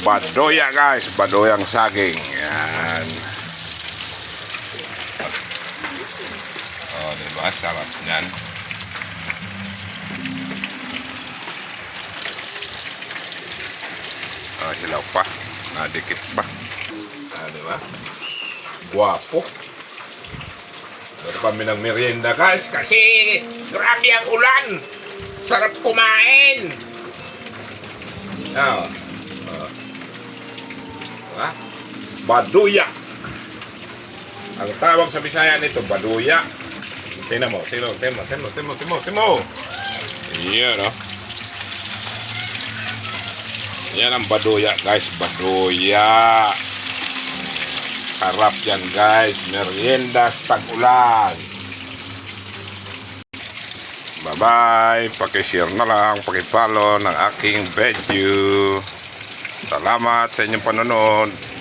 Badoya guys, badoyang saging. Yan. Oh, diba? Sarap niyan. Oh, hilaw pa. Nadikit pa. Ah, diba? Guwapo. Meron kami ng merienda guys kasi grabe ang ulan. Sarap kumain. Oh. Ha? Baduya. Ang tawag sa Bisaya nito, baduya. Tingnan mo, timo. Iyan, no? Yan ang baduya, guys. Baduya. Sarap yan, guys. Merienda sa tag-ulan. Bye-bye. Paki-share na lang, paki-follow ng aking video. Salamat sa inyong panonood.